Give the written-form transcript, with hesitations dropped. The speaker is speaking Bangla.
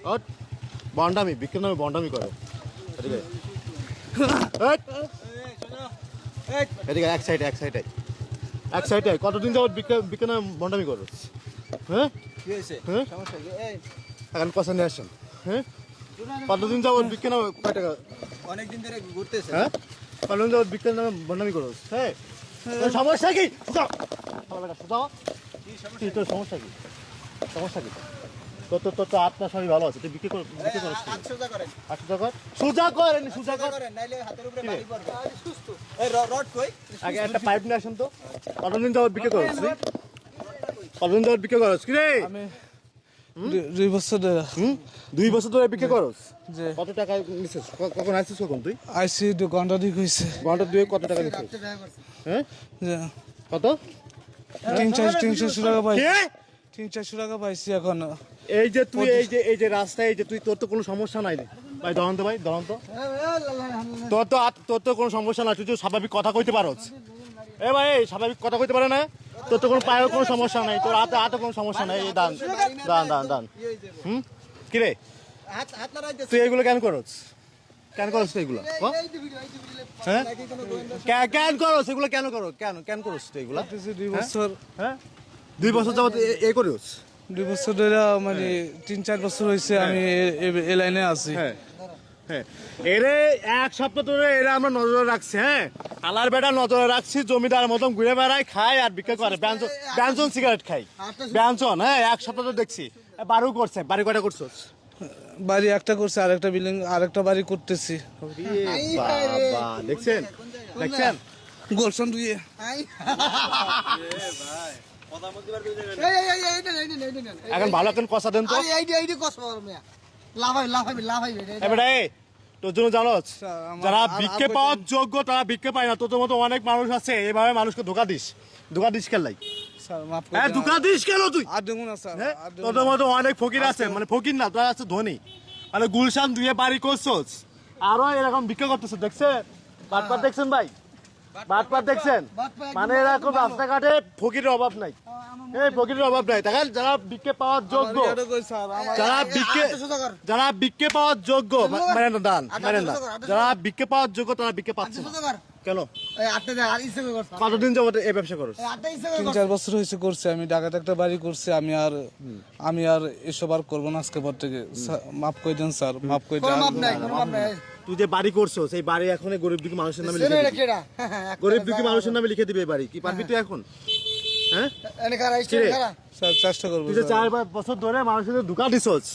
হট বন্ডামি বিক্রি নামে বন্ডামি করে এদিকে এদিকে এক সাইডে কতদিন যাবত বিক্রি নামে বন্ডামি করো হ্যাঁ হ্যাঁ এখন পয়সা নিয়ে আসেন হ্যাঁ কতদিন যাবত বিক্রি নামে কয় টাকা অনেকদিন ধরে ঘুরতেছে হ্যাঁ কতদিন যাবত বিক্রি নামে বন্ডামি করো হ্যাঁ সমস্যা কি তোর সমস্যা কি তোর তো আপনার সবই ভালো আছে তুই বিক্রি কর 800 করেন 800 টাকা সোজা করেন নাইলে হাতের উপরে বাড়ি পড়বে সুস্থ এই রড কই আগে একটা পাইপ নিয়ে আসেন তো কতদিন যাবত বিক্রি করছ কতদিন যাবত বিক্রি করছ কি রে আমি 2 বছর ধরে 2 বছর ধরে বিক্রি করছ যে কত টাকা নিছিস কখন আসছিস কখন তুই আইসি ঘন্টা দিক হইছে ঘন্টা দুই কত টাকা নিছিস হ্যাঁ যে কত 300 টাকা পাই কে 300 টাকা পাইছি এখন এই যে তুই এই যে রাস্তায় এই যে তুই তোর তো কোনো সমস্যা নাই রে ভাই দহন্ত তোর তো কোনো সমস্যা নাই তুই তো স্বাভাবিক কথা কইতে পারোস এ ভাই স্বাভাবিক কথা কইতে পারে না তোর তো কোনো পায়ের কোনো সমস্যা নাই তোর হাতে কোনো সমস্যা নাই এই দান কি রে হাত লড়াইতেছে তুই এগুলো কেন করছ তুই এগুলো হ্যাঁ কেন করছ এগুলো কেন করছ তুই এগুলো 2 বছর হ্যাঁ 2 বছর যাবত এ করিস 2 বছর ধরে মানে 3-4 বছর হইছে আমি এই লাইনে আছি হ্যাঁ এরে এক সপ্তাহ ধরে এরা আমরা নজরে রাখছি হ্যাঁ আলার বেটা নজরে রাখছি জমিদার মতন ঘুরে বেড়ায় খায় আর বিক্রি করে ব্যঞ্জন সিগারেট খাই ব্যঞ্জন হ্যাঁ এক সপ্তাহ তো দেখছি বাড়িও করছে বাড়ি কয়টা করছোস বাড়ি একটা করছে আরেকটা বিল্ডিং আরেকটা বাড়ি করতেছি বাবা দেখছেন গোলশন দুইয়ে এখন ভালো এখন কষা দেন তো এবারে তোর জন্য জানোস যারা ভিক্ষে পাওয়ার যোগ্য তারা ভিক্ষে পায় না তোর মতো অনেক মানুষ আছে এভাবে মানুষকে ধোকা দিস খেলাই স্যার মাফ করে হ্যাঁ ধোকা দিস কেন তুই আর দেবো না স্যার তোর মতো অনেক ফকির আছে মানে ফকির না তোরা আছে ধনী মানে গুলশান দুয়ে বাড়ি করছোস আরো এরকম ভিক্ষা করতেছে দেখছেন বাটপার দেখছেন ভাই বাটপার দেখছেন মানে এরকম রাস্তাঘাটে ফকিরের অভাব নাই দেখেন যারা ভিক্ষে পাওয়ার যোগ্য যারা ভিক্ষে পাওয়ার যোগ্য মেরেন না দান যারা ভিক্ষে পাওয়ার যোগ্য তারা ভিক্ষে পাচ্ছে কেন কতদিন যাবত এই ব্যবসা করো 3-4 বছর হয়েছে করছে আমি ঢাকাতে একটা বাড়ি করছি আমি আর এসব আর করবো না আজকে পর থেকে মাফ করে দেন স্যার মাফ করে দেন তুই যে বাড়ি করছো সেই বাড়ি এখন গরিব দুঃখী মানুষের নামে লিখে দিবি গরিব দুঃখী মানুষের নামে লিখে দিবে বাড়ি কি পারবি তুই এখন হ্যাঁ স্যার চেষ্টা করবো তুই যে 4 বছর ধরে মানুষের ধোকা দিছস